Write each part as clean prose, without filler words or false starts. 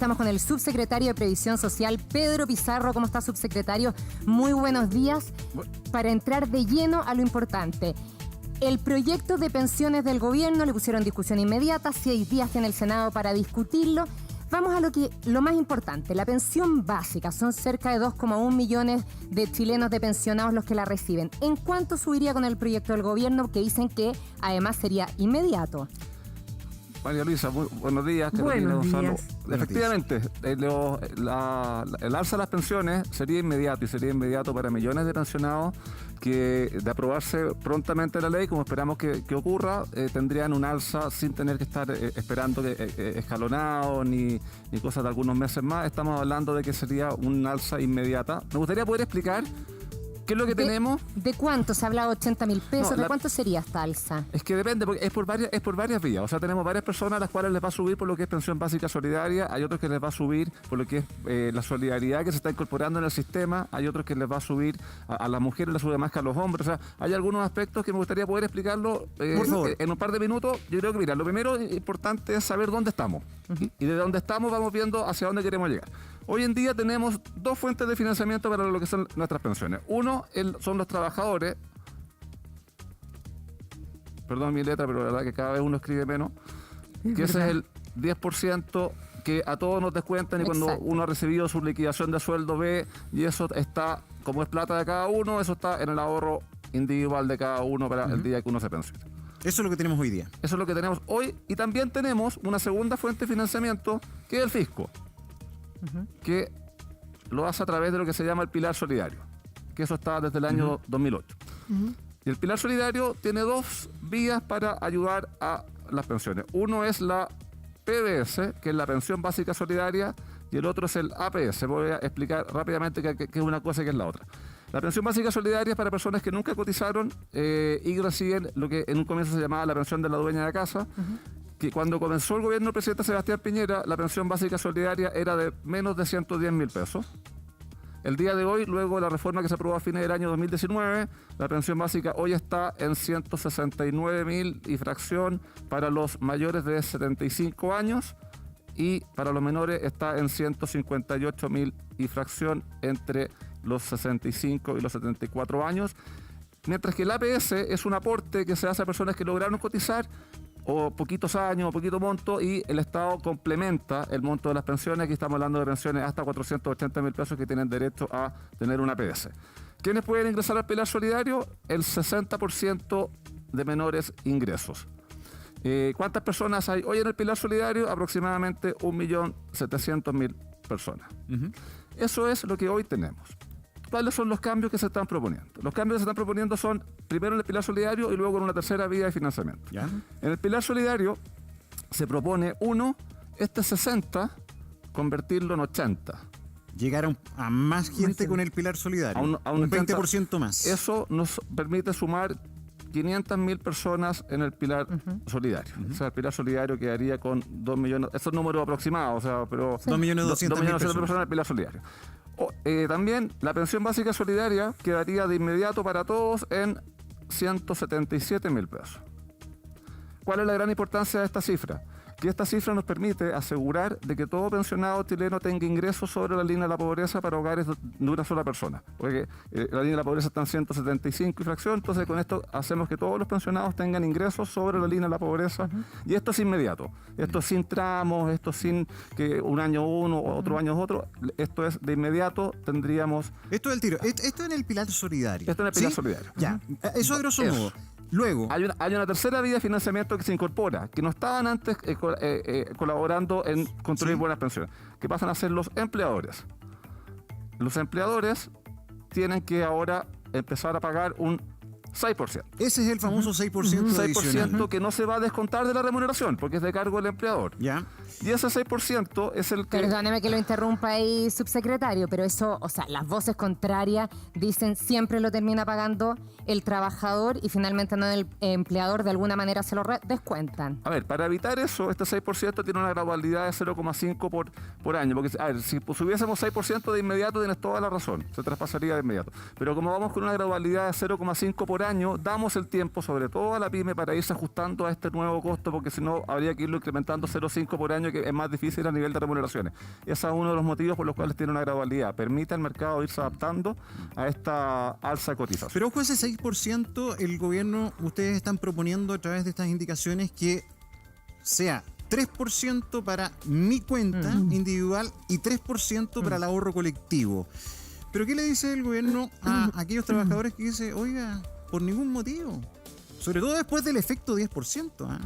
Estamos con el subsecretario de Previsión Social, Pedro Pizarro. ¿Cómo está, subsecretario? Muy buenos días. Para entrar de lleno a lo importante. El proyecto de pensiones del gobierno le pusieron discusión inmediata. 6 días en el Senado para discutirlo. Vamos a lo más importante, la pensión básica. Son cerca de 2,1 millones de chilenos de pensionados los que la reciben. ¿En cuánto subiría con el proyecto del gobierno, que dicen que además sería inmediato? María Luisa, buenos días. Carolina, buenos Gonzalo. días. Efectivamente, el alza de las pensiones sería inmediato y sería inmediato para millones de pensionados que, de aprobarse prontamente la ley, como esperamos que ocurra, tendrían un alza sin tener que estar esperando escalonado ni cosas de algunos meses más. Estamos hablando de que sería un alza inmediata. Me gustaría poder explicar qué es lo que tenemos. ¿De cuánto? Se ha hablado 80.000 pesos. No, ¿De cuánto sería esta alza? Es que depende, porque es por varias vías. O sea, tenemos varias personas a las cuales les va a subir por lo que es pensión básica solidaria, hay otros que les va a subir por lo que es la solidaridad que se está incorporando en el sistema, hay otros que les va a subir a las mujeres, les sube más que a los hombres. O sea, hay algunos aspectos que me gustaría poder explicarlo por favor, en un par de minutos. Yo creo que, mira, lo primero importante es saber dónde estamos. Y de dónde estamos vamos viendo hacia dónde queremos llegar. Hoy en día tenemos dos fuentes de financiamiento para lo que son nuestras pensiones. Uno son los trabajadores. Perdón mi letra, pero la verdad que cada vez uno escribe menos. Que ese es el 10% que a todos nos descuentan y cuando uno ha recibido su liquidación de sueldo ve, y eso está, como es plata de cada uno, eso está en el ahorro individual de cada uno para el día que uno se pensione. Eso es lo que tenemos hoy día. Eso es lo que tenemos hoy, y también tenemos una segunda fuente de financiamiento, que es el fisco, que lo hace a través de lo que se llama el pilar solidario, que eso está desde el año 2008. Y el pilar solidario tiene dos vías para ayudar a las pensiones. Uno es la PBS, que es la pensión básica solidaria, y el otro es el APS. Voy a explicar rápidamente qué es una cosa y qué es la otra. La pensión básica solidaria es para personas que nunca cotizaron y reciben lo que en un comienzo se llamaba la pensión de la dueña de casa, que cuando comenzó el gobierno del presidente Sebastián Piñera, la pensión básica solidaria era de menos de 110.000 pesos. El día de hoy, luego de la reforma que se aprobó a fines del año 2019, la pensión básica hoy está en 169.000 y fracción para los mayores de 75 años y para los menores está en 158.000 y fracción entre los 65 y los 74 años, mientras que el APS es un aporte que se hace a personas que lograron cotizar o poquitos años o poquito monto y el Estado complementa el monto de las pensiones. Aquí estamos hablando de pensiones hasta 480.000 pesos que tienen derecho a tener una APS. ¿Quiénes pueden ingresar al pilar solidario? El 60% de menores ingresos. ¿Cuántas personas hay hoy en el pilar solidario? Aproximadamente 1.700.000 personas. Eso es lo que hoy tenemos. ¿Cuáles son los cambios que se están proponiendo? Los cambios que se están proponiendo son primero en el pilar solidario y luego en una tercera vía de financiamiento. ¿Ya? En el pilar solidario se propone, este 60 convertirlo en 80. Llegar a más gente con el pilar solidario. A un 20% más. Eso nos permite sumar 500.000 personas en el pilar solidario. O sea, el pilar solidario quedaría con 2 millones, esos números aproximados, o sea, pero 2.200.000 personas en el pilar solidario. También la pensión básica solidaria quedaría de inmediato para todos en 177.000 pesos. ¿Cuál es la gran importancia de esta cifra? Que esta cifra nos permite asegurar de que todo pensionado chileno tenga ingresos sobre la línea de la pobreza para hogares de una sola persona. Porque la línea de la pobreza está en 175 y fracción, entonces con esto hacemos que todos los pensionados tengan ingresos sobre la línea de la pobreza. Y esto es inmediato. Esto es sin tramos, esto sin que un año uno, otro año otro. Esto es de inmediato, tendríamos... Esto es el tiro. Esto en el pilar solidario. Esto en el pilar solidario. Ya. Eso a grosso modo. Luego, hay una tercera vía de financiamiento que se incorpora, que no estaban antes colaborando en construir buenas pensiones, que pasan a ser los empleadores. Los empleadores tienen que ahora empezar a pagar un 6%. Ese es el famoso 6% adicional. 6% que no se va a descontar de la remuneración, porque es de cargo del empleador. Ya. Y ese 6% es el que... Perdóneme que lo interrumpa ahí, subsecretario, pero eso, o sea, las voces contrarias dicen siempre lo termina pagando el trabajador y finalmente no el empleador, de alguna manera se lo descuentan. A ver, para evitar eso, este 6% tiene una gradualidad de 0,5 por año. Porque, a ver, si subiésemos 6% de inmediato, tienes toda la razón, se traspasaría de inmediato. Pero como vamos con una gradualidad de 0,5 por por año, damos el tiempo, sobre todo a la pyme, para irse ajustando a este nuevo costo, porque si no, habría que irlo incrementando 0,5 por año, que es más difícil a nivel de remuneraciones. Ese es uno de los motivos por los cuales tiene una gradualidad. Permite al mercado irse adaptando a esta alza de cotización. Pero ojo, ese 6%, el gobierno, ustedes están proponiendo a través de estas indicaciones que sea 3% para mi cuenta individual y 3% para el ahorro colectivo. ¿Pero qué le dice el gobierno a aquellos trabajadores que dice, oiga, por ningún motivo? Sobre todo después del efecto 10%.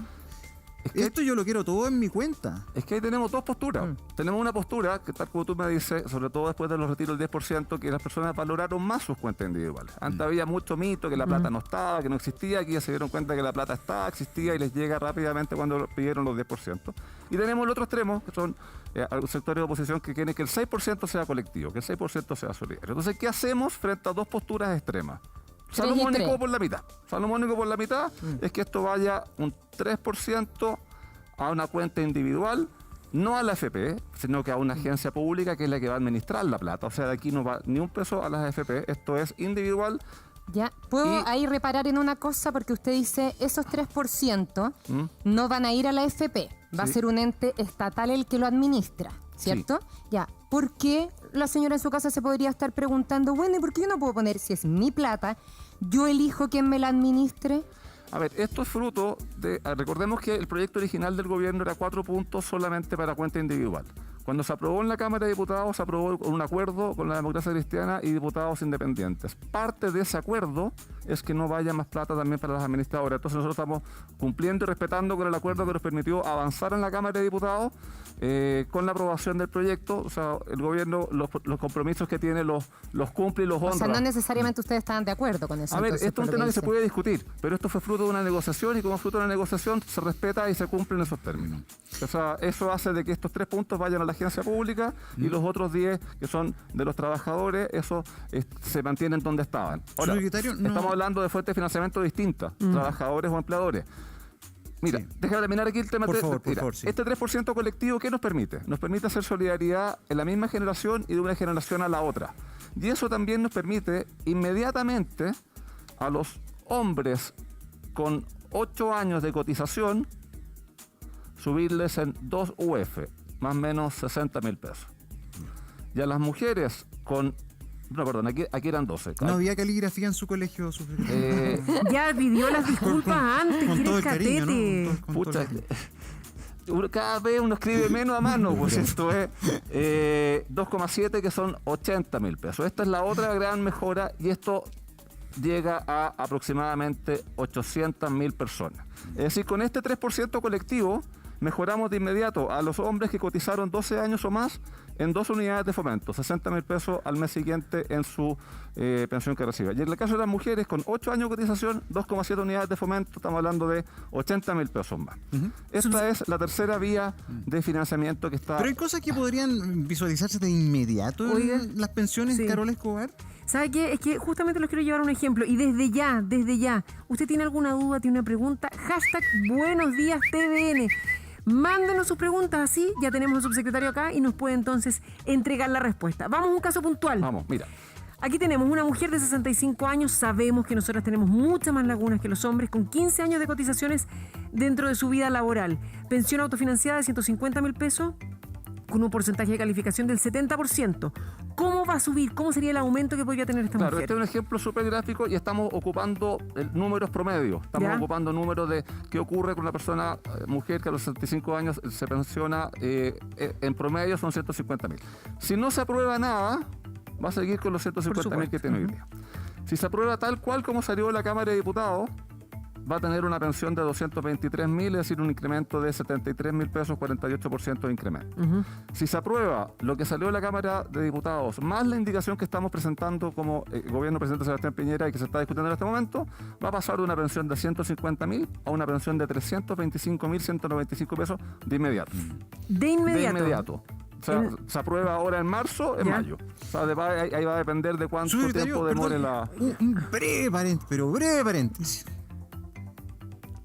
Es que esto yo lo quiero todo en mi cuenta. Es que ahí tenemos dos posturas. Tenemos una postura, que tal como tú me dices, sobre todo después de los retiros del 10%, que las personas valoraron más sus cuentas individuales. Antes había mucho mito, que la plata no estaba, que no existía, aquí ya se dieron cuenta que la plata estaba, existía y les llega rápidamente cuando pidieron los 10%. Y tenemos el otro extremo, que son sectores de oposición que quieren que el 6% sea colectivo, que el 6% sea solidario. Entonces, ¿qué hacemos frente a dos posturas extremas? Salomónico por la mitad. Salomónico por la mitad es que esto vaya un 3% a una cuenta individual, no a la AFP, sino que a una agencia pública que es la que va a administrar la plata. O sea, de aquí no va ni un peso a las AFP, esto es individual. Ya, ¿puedo ahí reparar en una cosa? Porque usted dice, esos 3% no van a ir a la AFP, va a ser un ente estatal el que lo administra, ¿cierto? Sí. Ya, ¿por qué la señora en su casa se podría estar preguntando, bueno, ¿y por qué yo no puedo poner, si es mi plata, yo elijo quién me la administre? A ver, esto es fruto de... Recordemos que el proyecto original del gobierno era 4 puntos solamente para cuenta individual. Cuando se aprobó en la Cámara de Diputados, se aprobó con un acuerdo con la Democracia Cristiana y diputados independientes. Parte de ese acuerdo es que no vaya más plata también para las administradoras. Entonces nosotros estamos cumpliendo y respetando con el acuerdo que nos permitió avanzar en la Cámara de Diputados con la aprobación del proyecto. O sea, el gobierno, los compromisos que tiene los cumple y los honra. O sea, no necesariamente ustedes estaban de acuerdo con eso. A ver, esto es un tema que se puede discutir, pero esto fue fruto de una negociación y como fruto de una negociación se respeta y se cumplen esos términos. O sea, eso hace de que estos 3 puntos vayan a la agencia pública y los otros 10 que son de los trabajadores, eso se mantienen donde estaban. Ahora, estamos hablando de fuentes de financiamiento distintas, trabajadores o empleadores. Mira, déjame terminar aquí el tema. Por favor, sí. Este 3% colectivo, ¿qué nos permite? Nos permite hacer solidaridad en la misma generación y de una generación a la otra. Y eso también nos permite inmediatamente a los hombres con 8 años de cotización subirles en 2 UF, más o menos 60.000 pesos. Y a las mujeres con... No, perdón, aquí eran 12. No había caligrafía en su colegio. Ya pidió las disculpas antes, con todo el catete. cariño, ¿no? Pucha, cada vez uno escribe menos a mano, pues esto es 2,7 que son 80.000 pesos. Esta es la otra gran mejora y esto llega a aproximadamente 800.000 personas. Es decir, con este 3% colectivo mejoramos de inmediato a los hombres que cotizaron 12 años o más en 2 unidades de fomento, 60.000 pesos al mes siguiente en su pensión que recibe. Y en el caso de las mujeres con 8 años de cotización, 2,7 unidades de fomento, estamos hablando de 80.000 pesos más. Esta es la tercera vía de financiamiento que está... Pero hay cosas que podrían visualizarse de inmediato en las pensiones, Carola Escobar. ¿Sabe qué? Es que justamente los quiero llevar a un ejemplo. Y desde ya, ¿usted tiene alguna duda, tiene una pregunta? Hashtag Buenos Días TVN. Mándenos sus preguntas, así ya tenemos al subsecretario acá y nos puede entonces entregar la respuesta. Vamos a un caso puntual. Vamos, mira. Aquí tenemos una mujer de 65 años, sabemos que nosotras tenemos muchas más lagunas que los hombres, con 15 años de cotizaciones dentro de su vida laboral. Pensión autofinanciada de 150.000 pesos, con un porcentaje de calificación del 70%. ¿Cómo va a subir? ¿Cómo sería el aumento que podría tener esta mujer? Claro, este es un ejemplo súper gráfico y estamos ocupando números promedios. Estamos ocupando números de qué ocurre con una persona, mujer que a los 65 años se pensiona, en promedio son 150.000. Si no se aprueba nada, va a seguir con los 150.000 que tiene hoy día. Si se aprueba tal cual como salió de la Cámara de Diputados, va a tener una pensión de 223.000, es decir, un incremento de 73.000 pesos, 48% de incremento. Si se aprueba lo que salió de la Cámara de Diputados, más la indicación que estamos presentando como gobierno presidente Sebastián Piñera y que se está discutiendo en este momento, va a pasar de una pensión de 150.000 a una pensión de 325.195 pesos de inmediato. De inmediato. O sea, se aprueba ahora en marzo, en mayo. O sea, ahí va a depender de cuánto tiempo demore la... Un breve paréntesis.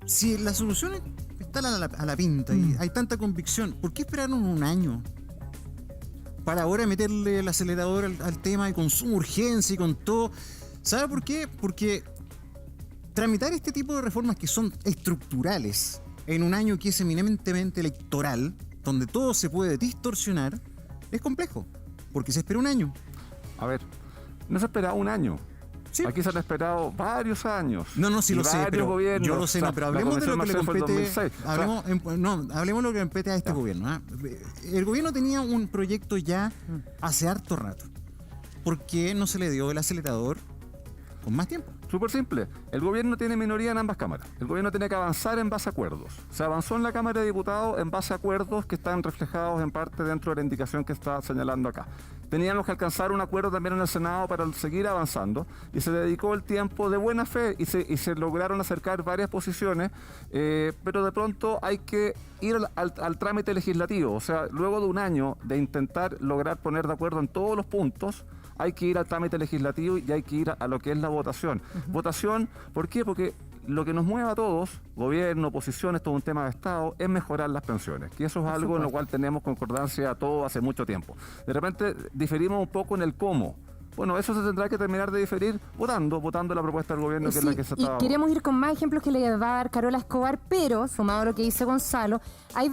Si la solución está a la pinta y hay tanta convicción, ¿por qué esperaron un año para ahora meterle el acelerador al tema y con suma urgencia y con todo? ¿Sabe por qué? Porque tramitar este tipo de reformas que son estructurales en un año que es eminentemente electoral, donde todo se puede distorsionar, es complejo, porque se espera un año. A ver, no se esperaba un año. Sí. Aquí se han esperado varios años. No, sí y lo sé, varios pero gobiernos. yo lo sé, O sea, no, pero la hablemos de lo Convención que le Marcel fue en compete. 2006. O sea, Hablemos de lo que compete a este gobierno. ¿Ah? El gobierno tenía un proyecto ya hace harto rato. ¿Por qué no se le dio el acelerador con más tiempo? súper simple. El gobierno tiene minoría en ambas cámaras. El gobierno tiene que avanzar en base a acuerdos. Se avanzó en la Cámara de Diputados en base a acuerdos que están reflejados en parte dentro de la indicación que está señalando acá. Teníamos que alcanzar un acuerdo también en el Senado para seguir avanzando y se dedicó el tiempo de buena fe y se lograron acercar varias posiciones, pero de pronto hay que ir al trámite legislativo. O sea, luego de un año de intentar lograr poner de acuerdo en todos los puntos, hay que ir al trámite legislativo y hay que ir a lo que es la votación. Votación, ¿por qué? Porque lo que nos mueve a todos, gobierno, oposición, esto es un tema de Estado, es mejorar las pensiones. Que eso es algo en lo cual tenemos concordancia todos hace mucho tiempo. De repente diferimos un poco en el cómo. Bueno, eso se tendrá que terminar de diferir votando la propuesta del gobierno, que es la que se está... Y queremos ir con más ejemplos que le va a dar Carola Escobar, pero, sumado a lo que dice Gonzalo, hay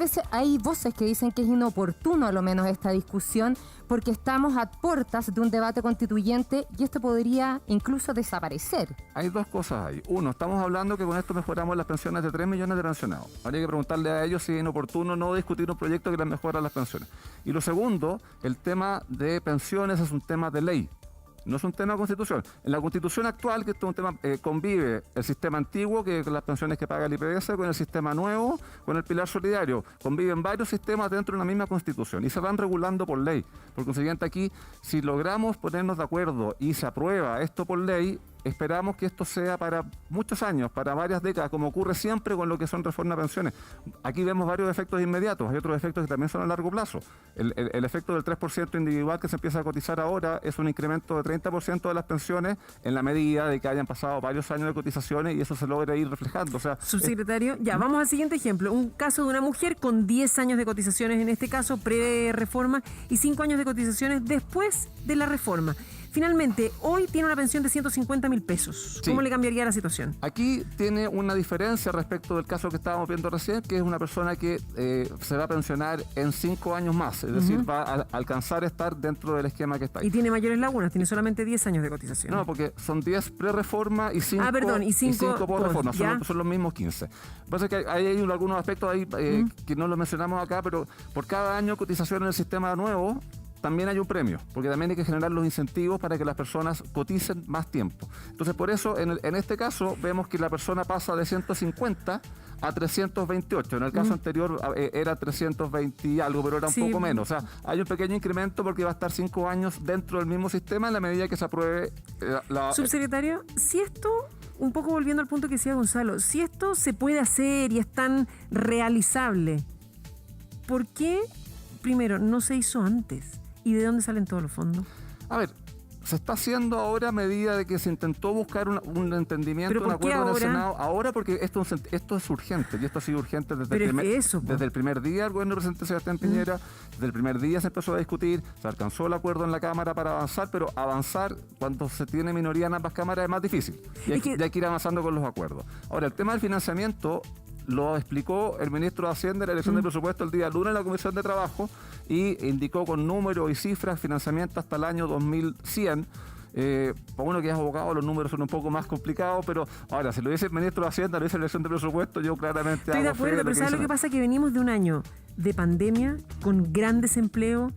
voces que dicen que es inoportuno a lo menos esta discusión, porque estamos a puertas de un debate constituyente y esto podría incluso desaparecer. Hay dos cosas ahí. Uno, estamos hablando que con esto mejoramos las pensiones de 3 millones de pensionados. Habría que preguntarle a ellos si es inoportuno no discutir un proyecto que les mejora las pensiones. Y lo segundo, el tema de pensiones es un tema de ley. No es un tema de constitución. En la constitución actual, que esto es un tema, convive el sistema antiguo, que con las pensiones que paga el IPS, con el sistema nuevo, con el pilar solidario. Conviven varios sistemas dentro de una misma constitución y se van regulando por ley. Por consiguiente, aquí, si logramos ponernos de acuerdo y se aprueba esto por ley, esperamos que esto sea para muchos años, para varias décadas, como ocurre siempre con lo que son reformas de pensiones. Aquí vemos varios efectos inmediatos, hay otros efectos que también son a largo plazo. El efecto del 3% individual que se empieza a cotizar ahora es un incremento de 30% de las pensiones en la medida de que hayan pasado varios años de cotizaciones y eso se logra ir reflejando. O sea, subsecretario, vamos al siguiente ejemplo. Un caso de una mujer con 10 años de cotizaciones, en este caso pre-reforma, y 5 años de cotizaciones después de la reforma. Finalmente, hoy tiene una pensión de 150.000 pesos. ¿Cómo le cambiaría la situación? Aquí tiene una diferencia respecto del caso que estábamos viendo recién, que es una persona que se va a pensionar en 5 años más, es decir, va a alcanzar a estar dentro del esquema que está ahí. Y tiene mayores lagunas, tiene solamente 10 años de cotización. No, porque son 10 pre-reforma y 5 5 por-reforma, son los mismos 15. Lo que pasa es que hay algunos aspectos ahí que no los mencionamos acá, pero por cada año de cotización en el sistema nuevo, también hay un premio, porque también hay que generar los incentivos para que las personas coticen más tiempo. Entonces, por eso, en este caso, vemos que la persona pasa de 150 a 328. En el caso anterior era 320 y algo, pero era un poco menos. O sea, hay un pequeño incremento porque va a estar 5 años dentro del mismo sistema en la medida que se apruebe la... Subsecretario, si esto, un poco volviendo al punto que decía Gonzalo, si esto se puede hacer y es tan realizable, ¿por qué, primero, no se hizo antes? ¿Y de dónde salen todos los fondos? A ver, se está haciendo ahora a medida de que se intentó buscar un entendimiento, un acuerdo en el Senado. Ahora porque esto es urgente, y esto ha sido urgente desde el primer día del gobierno del presidente Sebastián Piñera. Desde el primer día se empezó a discutir, se alcanzó el acuerdo en la Cámara para avanzar, pero avanzar cuando se tiene minoría en ambas cámaras es más difícil. Y hay que ir avanzando con los acuerdos. Ahora, el tema del financiamiento lo explicó el ministro de Hacienda en la elección de presupuesto el día lunes en la Comisión de Trabajo y indicó con números y cifras financiamiento hasta el año 2100. Para uno que es abogado, los números son un poco más complicados, pero ahora, si lo dice el ministro de Hacienda, lo dice la elección de presupuesto, yo claramente estoy de acuerdo, pero ¿sabes lo que pasa? Que venimos de un año de pandemia, con gran desempleo,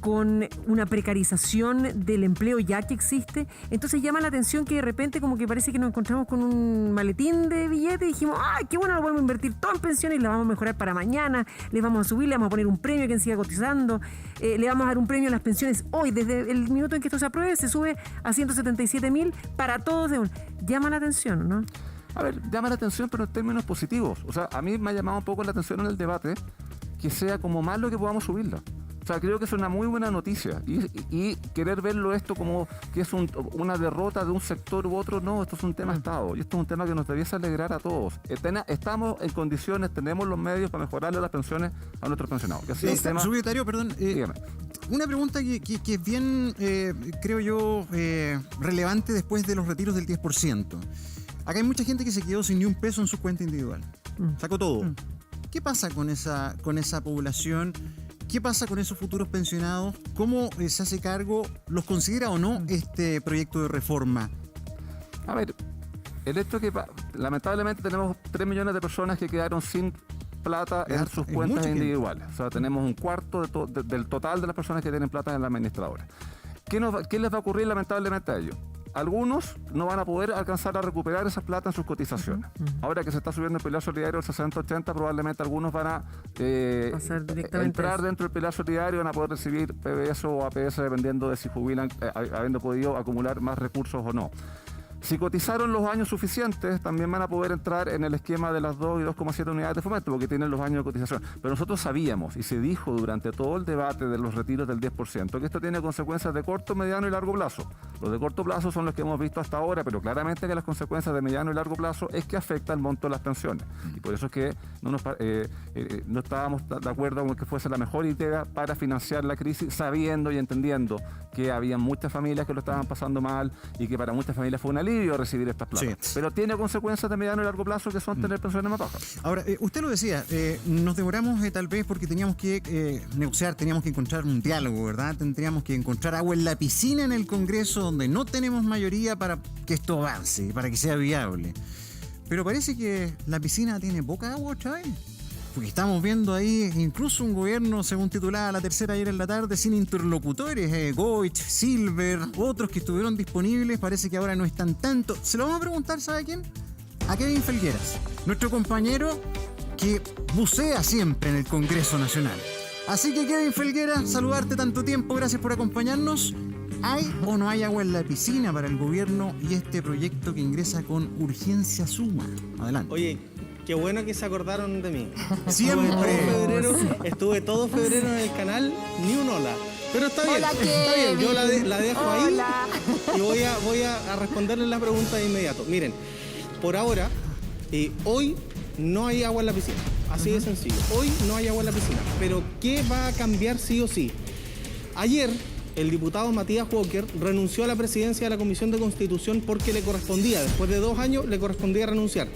con una precarización del empleo ya que existe. Entonces llama la atención que de repente como que parece que nos encontramos con un maletín de billetes y dijimos, ¡ay, qué bueno, lo podemos invertir todo en pensiones y la vamos a mejorar para mañana! Le vamos a subir, le vamos a poner un premio a quien siga cotizando, le vamos a dar un premio a las pensiones hoy. Desde el minuto en que esto se apruebe, se sube a 177.000 para todos de un... Llama la atención, ¿no? A ver, llama la atención, pero en términos positivos. O sea, a mí me ha llamado un poco la atención en el debate que sea como malo que podamos subirla. O sea, creo que es una muy buena noticia y querer verlo esto como que es una derrota de un sector u otro, no, esto es un tema Estado y esto es un tema que nos debiese alegrar a todos. Estamos en condiciones, tenemos los medios para mejorarle las pensiones a nuestros pensionados. Subsecretario, perdón, una pregunta que es bien, creo yo, relevante después de los retiros del 10%. Acá hay mucha gente que se quedó sin ni un peso en su cuenta individual. Sacó todo. ¿Qué pasa con esa población? ¿Qué pasa con esos futuros pensionados? ¿Cómo se hace cargo? ¿Los considera o no este proyecto de reforma? A ver, el hecho que lamentablemente tenemos 3 millones de personas que quedaron sin plata en sus cuentas individuales. O sea, tenemos un cuarto del total de las personas que tienen plata en la administradora. ¿Qué les va a ocurrir lamentablemente a ellos? Algunos no van a poder alcanzar a recuperar esa plata en sus cotizaciones. Ahora que se está subiendo el pilar solidario del 60-80, probablemente algunos van a entrar dentro del pilar solidario y van a poder recibir PBS o APS dependiendo de si jubilan, habiendo podido acumular más recursos o no. Si cotizaron los años suficientes, también van a poder entrar en el esquema de las 2 y 2,7 unidades de fomento, porque tienen los años de cotización. Pero nosotros sabíamos, y se dijo durante todo el debate de los retiros del 10%, que esto tiene consecuencias de corto, mediano y largo plazo. Los de corto plazo son los que hemos visto hasta ahora, pero claramente que las consecuencias de mediano y largo plazo es que afecta el monto de las pensiones. Y por eso es que no estábamos de acuerdo con que fuese la mejor idea para financiar la crisis, sabiendo y entendiendo que había muchas familias que lo estaban pasando mal y que para muchas familias fue una alivio recibir estas plata. Sí. Pero tiene consecuencias de mediano y largo plazo que son tener pensiones más bajas. Ahora, usted lo decía, nos demoramos tal vez porque teníamos que negociar, teníamos que encontrar un diálogo, ¿verdad? Tendríamos que encontrar agua en la piscina en el Congreso donde no tenemos mayoría para que esto avance, para que sea viable. Pero parece que la piscina tiene poca agua otra vez. Porque estamos viendo ahí incluso un gobierno, según titulaba La Tercera ayer en la tarde, sin interlocutores. Goich, Silver, otros que estuvieron disponibles, parece que ahora no están tanto. Se lo vamos a preguntar, ¿sabe a quién? A Kevin Felgueras, nuestro compañero que bucea siempre en el Congreso Nacional. Así que Kevin Felgueras, saludarte tanto tiempo, gracias por acompañarnos. ¿Hay o no hay agua en la piscina para el gobierno y este proyecto que ingresa con urgencia suma? Adelante. Oye, qué bueno que se acordaron de mí. Siempre. Estuve todo febrero en el canal, ni un hola. Pero está bien, Hola, está bien. Yo la dejo Hola. ahí y voy a responderle la pregunta de inmediato. Miren, por ahora, hoy no hay agua en la piscina. Así de sencillo. Hoy no hay agua en la piscina. Pero ¿qué va a cambiar sí o sí? Ayer, el diputado Matías Walker renunció a la presidencia de la Comisión de Constitución porque le correspondía, después de 2 años, le correspondía renunciar.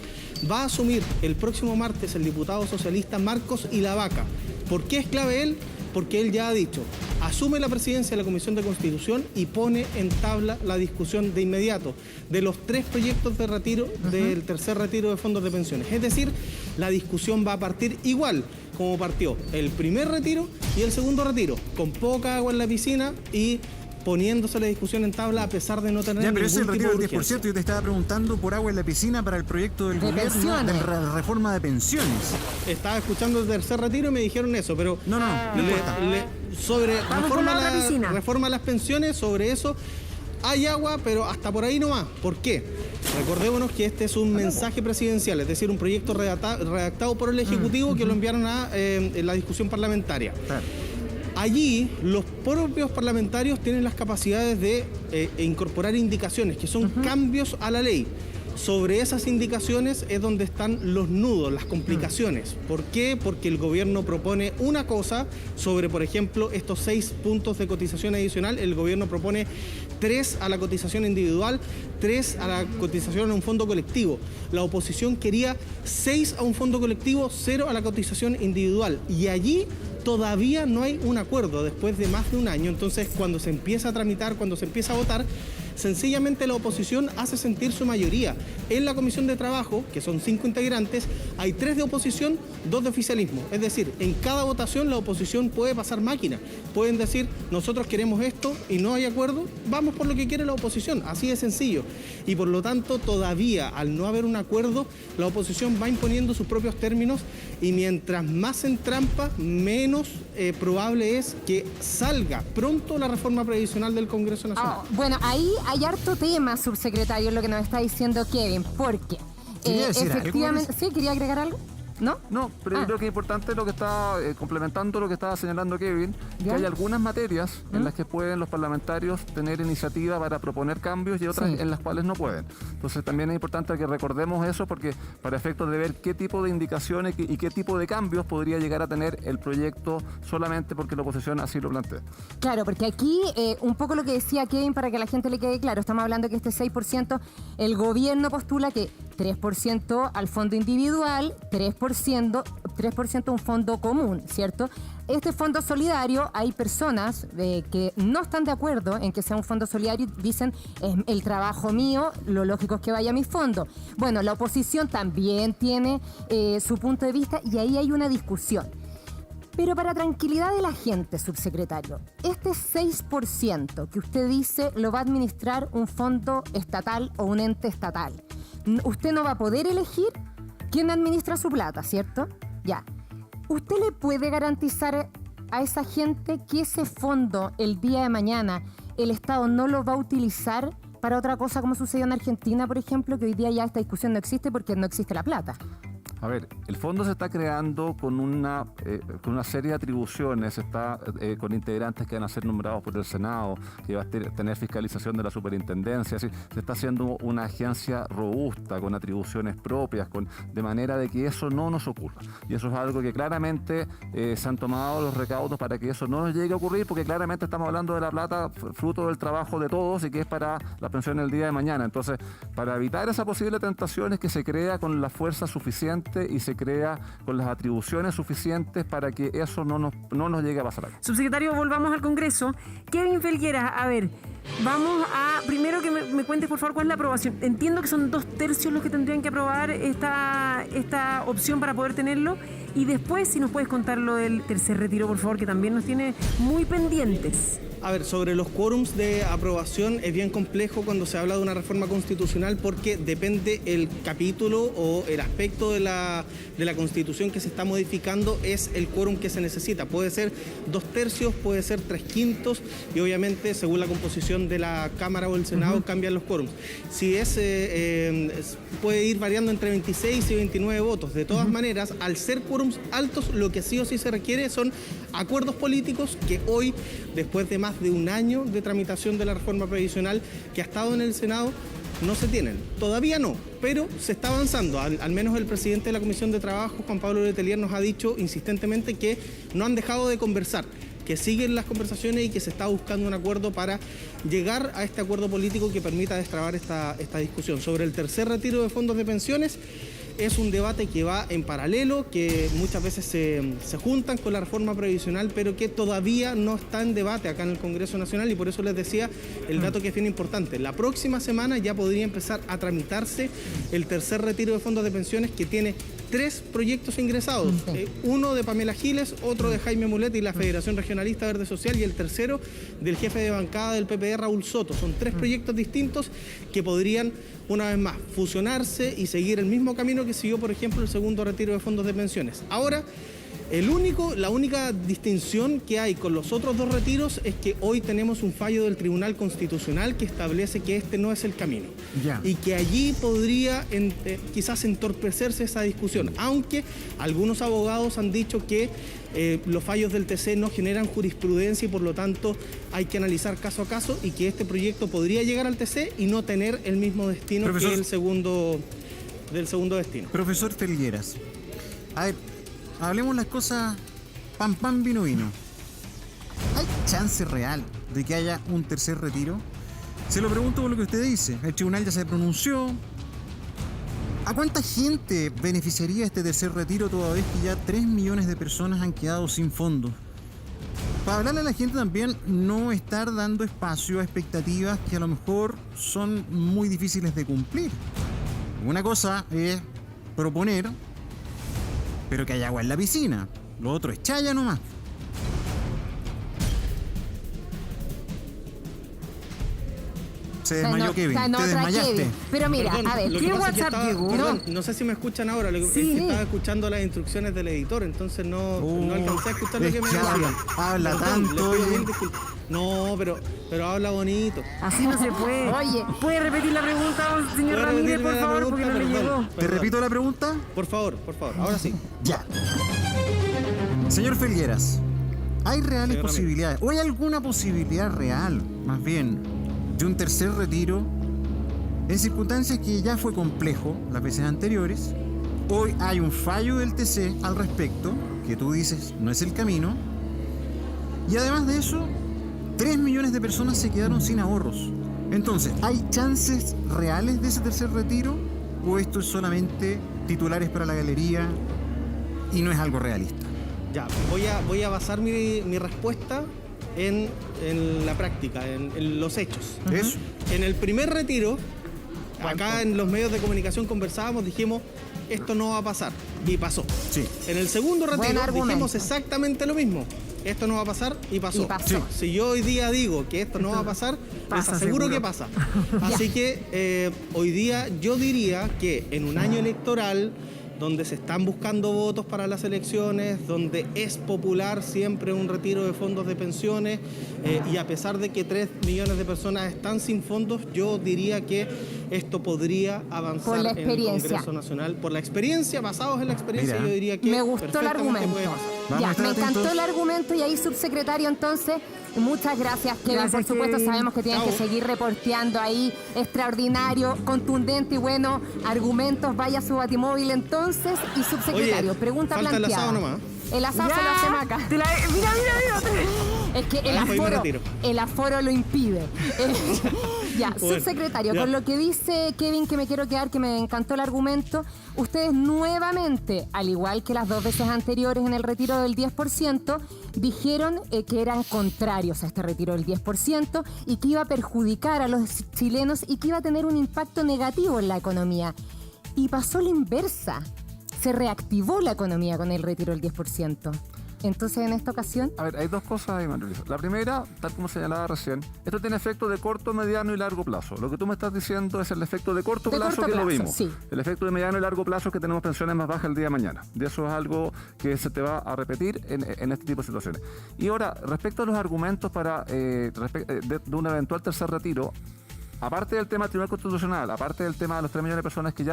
Va a asumir el próximo martes el diputado socialista Marcos Ilavaca. ¿Por qué es clave él? Porque él ya ha dicho, asume la presidencia de la Comisión de Constitución y pone en tabla la discusión de inmediato de los 3 proyectos de retiro del tercer retiro de fondos de pensiones. Es decir, la discusión va a partir igual como partió el primer retiro y el segundo retiro, con poca agua en la piscina y poniéndose la discusión en tabla a pesar de no tener ya, pero ningún ese retiro tipo de del 10%, yo te estaba preguantando por agua en la piscina para el proyecto del gobierno de la reforma de pensiones. Estaba escuchando el tercer retiro y me dijeron eso, pero no importa. Sobre reforma a las pensiones, sobre eso hay agua, pero hasta por ahí no va. ¿Por qué? Recordémonos que este es un mensaje presidencial, es decir, un proyecto redactado por el Ejecutivo que lo enviaron a la discusión parlamentaria. Claro. Allí los propios parlamentarios tienen las capacidades de incorporar indicaciones, que son cambios a la ley. Sobre esas indicaciones es donde están los nudos, las complicaciones. ¿Por qué? Porque el gobierno propone una cosa sobre, por ejemplo, estos 6 puntos de cotización adicional. El gobierno propone 3 a la cotización individual, 3 a la cotización a un fondo colectivo. La oposición quería 6 a un fondo colectivo, 0 a la cotización individual. Y allí todavía no hay un acuerdo después de más de un año. Entonces, cuando se empieza a tramitar, cuando se empieza a votar, sencillamente la oposición hace sentir su mayoría. En la Comisión de Trabajo, que son 5 integrantes, hay 3 de oposición, 2 de oficialismo. Es decir, en cada votación la oposición puede pasar máquina. Pueden decir, nosotros queremos esto y no hay acuerdo, vamos por lo que quiere la oposición. Así de sencillo. Y por lo tanto, todavía, al no haber un acuerdo, la oposición va imponiendo sus propios términos y mientras más se entrampa, menos probable es que salga pronto la reforma previsional del Congreso Nacional. Bueno, ahí hay harto tema, subsecretario, lo que nos está diciendo Kevin, porque efectivamente... ¿Sí? ¿Quería agregar algo? ¿No? No, pero yo creo que es importante lo que está complementando lo que estaba señalando Kevin, que ¿Ya? hay algunas materias en las que pueden los parlamentarios tener iniciativa para proponer cambios y otras Sí. en las cuales no pueden. Entonces también es importante que recordemos eso porque para efectos de ver qué tipo de indicaciones y qué tipo de cambios podría llegar a tener el proyecto solamente porque la oposición así lo plantea. Claro, porque aquí un poco lo que decía Kevin para que a la gente le quede claro, estamos hablando que este 6%, el gobierno postula que 3% al fondo individual, 3% un fondo común, ¿cierto? Este fondo solidario, hay personas que no están de acuerdo en que sea un fondo solidario y dicen, es el trabajo mío, lo lógico es que vaya a mi fondo. Bueno, la oposición también tiene su punto de vista y ahí hay una discusión. Pero para tranquilidad de la gente, subsecretario, este 6% que usted dice lo va a administrar un fondo estatal o un ente estatal. Usted no va a poder elegir quién administra su plata, ¿cierto? Ya. ¿Usted le puede garantizar a esa gente que ese fondo el día de mañana el Estado no lo va a utilizar para otra cosa como sucedió en Argentina, por ejemplo, que hoy día ya esta discusión no existe porque no existe la plata? A ver, el fondo se está creando con una serie de atribuciones, está con integrantes que van a ser nombrados por el Senado, que va a tener fiscalización de la superintendencia, así, se está haciendo una agencia robusta, con atribuciones propias, de manera de que eso no nos ocurra. Y eso es algo que claramente se han tomado los recaudos para que eso no nos llegue a ocurrir, porque claramente estamos hablando de la plata fruto del trabajo de todos y que es para la pensión el día de mañana. Entonces, para evitar esa posible tentación es que se crea con la fuerza suficiente y se crea con las atribuciones suficientes para que eso no nos llegue a pasar acá. Subsecretario, volvamos al Congreso. Kevin Felgueras, a ver, vamos a... Primero que me cuentes, por favor, cuál es la aprobación. Entiendo que son 2/3 los que tendrían que aprobar esta opción para poder tenerlo. Y después, si nos puedes contar lo del tercer retiro, por favor, que también nos tiene muy pendientes. A ver, sobre los quórums de aprobación es bien complejo cuando se habla de una reforma constitucional porque depende el capítulo o el aspecto de la Constitución que se está modificando, es el quórum que se necesita. Puede ser 2/3, puede ser 3/5 y obviamente según la composición de la Cámara o el Senado cambian los quórums. Si puede ir variando entre 26 y 29 votos. De todas maneras, al ser quórums altos, lo que sí o sí se requiere son acuerdos políticos que hoy, después de más de un año de tramitación de la reforma previsional que ha estado en el Senado, no se tienen. Todavía no, pero se está avanzando. Al menos el presidente de la Comisión de Trabajo, Juan Pablo Letelier, nos ha dicho insistentemente que no han dejado de conversar, que siguen las conversaciones y que se está buscando un acuerdo para llegar a este acuerdo político que permita destrabar esta discusión. Sobre el tercer retiro de fondos de pensiones, es un debate que va en paralelo, que muchas veces se juntan con la reforma previsional, pero que todavía no está en debate acá en el Congreso Nacional y por eso les decía el dato que es bien importante. La próxima semana ya podría empezar a tramitarse el tercer retiro de fondos de pensiones que tiene 3 proyectos ingresados, uno de Pamela Giles, otro de Jaime Mulet y la Federación Regionalista Verde Social y el tercero del jefe de bancada del PPD, Raúl Soto. Son 3 proyectos distintos que podrían, una vez más, fusionarse y seguir el mismo camino que siguió, por ejemplo, el segundo retiro de fondos de pensiones. Ahora, la única distinción que hay con los otros 2 retiros es que hoy tenemos un fallo del Tribunal Constitucional que establece que este no es el camino. Ya. Y que allí podría quizás entorpecerse esa discusión, aunque algunos abogados han dicho que los fallos del TC no generan jurisprudencia y por lo tanto hay que analizar caso a caso y que este proyecto podría llegar al TC y no tener el mismo destino, profesor, que el segundo destino. Profesor Felgueras, a ver, hablemos las cosas pan pan vino vino. ¿Hay chance real de que haya un tercer retiro? Se lo pregunto por lo que usted dice. El tribunal ya se pronunció. ¿A cuánta gente beneficiaría este tercer retiro toda vez que ya 3 millones de personas han quedado sin fondos? Para hablarle a la gente también, no estar dando espacio a expectativas que a lo mejor son muy difíciles de cumplir. Una cosa es proponer, pero que haya agua en la piscina. Lo otro es chaya nomás. Se desmayó Kevin. Está en Te otra desmayaste. Kevin. Pero mira, Perdón, a ver, lo que ¿qué pasa es que WhatsApp llegó? perdón, no sé si me escuchan ahora, es que estaba escuchando las instrucciones del editor, entonces no alcancé a escuchar lo que me es que decían. habla Perdón, tanto, le pido oye. mil disculpas. No, pero habla bonito. Así no se puede. Oye. ¿Puede repetir la pregunta, señor ¿Puede Ramírez, repetirme por la favor? pregunta? Porque no le Perdón. llegó. ¿Te repito la pregunta? Por favor, ahora sí. Ya. Señor Felgueras, ¿hay reales Señor posibilidades, o hay alguna posibilidad real, más bien, de un tercer retiro en circunstancias que ya fue complejo las veces anteriores? Hoy hay un fallo del TC al respecto, que tú dices no es el camino, y además de eso, 3 millones de personas se quedaron sin ahorros. Entonces, ¿hay chances reales de ese tercer retiro, o esto es solamente titulares para la galería y no es algo realista? Ya, voy a basar mi respuesta en la práctica, en los hechos. Eso. En el primer retiro, acá en los medios de comunicación conversábamos, dijimos, esto no va a pasar. Y pasó. Sí. En el segundo Buen retiro argumento. dijimos exactamente lo mismo. Esto no va a pasar y pasó. Y pasó. Si yo hoy día digo que esto no va a pasar, pasa les aseguro seguro. que pasa. Así que hoy día yo diría que en un año electoral donde se están buscando votos para las elecciones, donde es popular siempre un retiro de fondos de pensiones, y a pesar de que 3 millones de personas están sin fondos, yo diría que esto podría avanzar Por la en el experiencia. Congreso Nacional. Por la experiencia, basados en la experiencia, Mira. yo diría que Me gustó el perfectamente argumento. puede pasar. Vamos a Ya, estar me encantó atentos. el argumento y ahí, subsecretario, entonces, muchas gracias, Kevin. Gracias, Por supuesto, Kevin. sabemos que tienen que Chao. seguir reporteando ahí. Extraordinario, contundente y bueno. Argumentos, vaya a su batimóvil entonces. Y subsecretario, Oye, pregunta falta el planteada. asado nomás. El asado Ya, se lo hacemos acá. Mira. Es que el Ahí me aforo, retiro. el aforo lo impide. Ya, Bueno, subsecretario, ya. con lo que dice Kevin, que me quiero quedar, que me encantó el argumento, ustedes nuevamente, al igual que las 2 veces anteriores en el retiro del 10%, dijeron que eran contrarios a este retiro del 10% y que iba a perjudicar a los chilenos y que iba a tener un impacto negativo en la economía. Y pasó la inversa. Se reactivó la economía con el retiro del 10%. Entonces, en esta ocasión, A ver, hay dos cosas ahí, Manuel. La primera, tal como señalaba recién, esto tiene efecto de corto, mediano y largo plazo. Lo que tú me estás diciendo es el efecto de corto De plazo corto que lo plazo, vimos. sí. El efecto de mediano y largo plazo es que tenemos pensiones más bajas el día de mañana. De eso es algo que se te va a repetir en este tipo de situaciones. Y ahora, respecto a los argumentos para de un eventual tercer retiro, aparte del tema del Tribunal Constitucional, aparte del tema de los 3 millones de personas que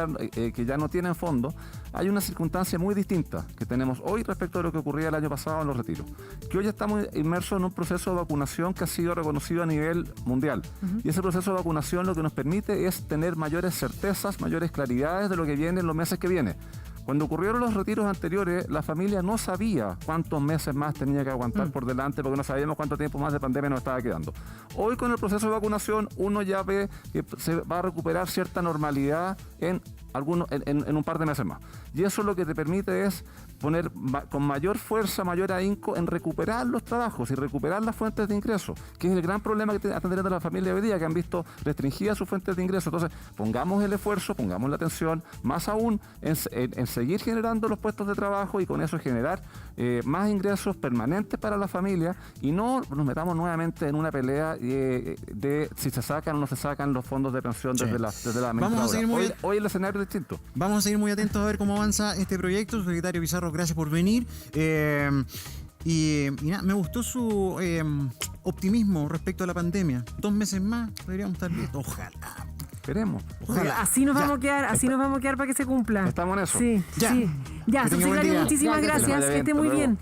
ya no tienen fondos, hay una circunstancia muy distinta que tenemos hoy respecto a lo que ocurría el año pasado en los retiros. Que hoy estamos inmersos en un proceso de vacunación que ha sido reconocido a nivel mundial. Y ese proceso de vacunación lo que nos permite es tener mayores certezas, mayores claridades de lo que viene en los meses que vienen. Cuando ocurrieron los retiros anteriores, la familia no sabía cuántos meses más tenía que aguantar por delante porque no sabíamos cuánto tiempo más de pandemia nos estaba quedando. Hoy con el proceso de vacunación uno ya ve que se va a recuperar cierta normalidad en un par de meses más. Y eso lo que te permite es poner con mayor fuerza, mayor ahínco en recuperar los trabajos y recuperar las fuentes de ingresos, que es el gran problema que están teniendo las familias hoy día, que han visto restringidas sus fuentes de ingresos. Entonces, pongamos el esfuerzo, pongamos la atención, más aún en seguir generando los puestos de trabajo y con eso generar más ingresos permanentes para la familia y no nos metamos nuevamente en una pelea de si se sacan o no se sacan los fondos de pensión Sí. desde la Vamos a seguir muy- hoy el escenario es distinto. Vamos a seguir muy atentos a ver cómo avanza este proyecto. Secretario Pizarro, gracias por venir. Y nada, me gustó su optimismo respecto a la pandemia. 2 meses más, deberíamos estar listos. Ojalá. Esperemos. Ojalá. Así nos Ya. vamos a quedar, así nos vamos a quedar para que se cumpla. Estamos en eso. Sí, Ya. sí. Ya, Que tenga buen subsecretario, día. muchísimas Ya, que gracias. vaya Que bien, esté hasta muy luego. bien.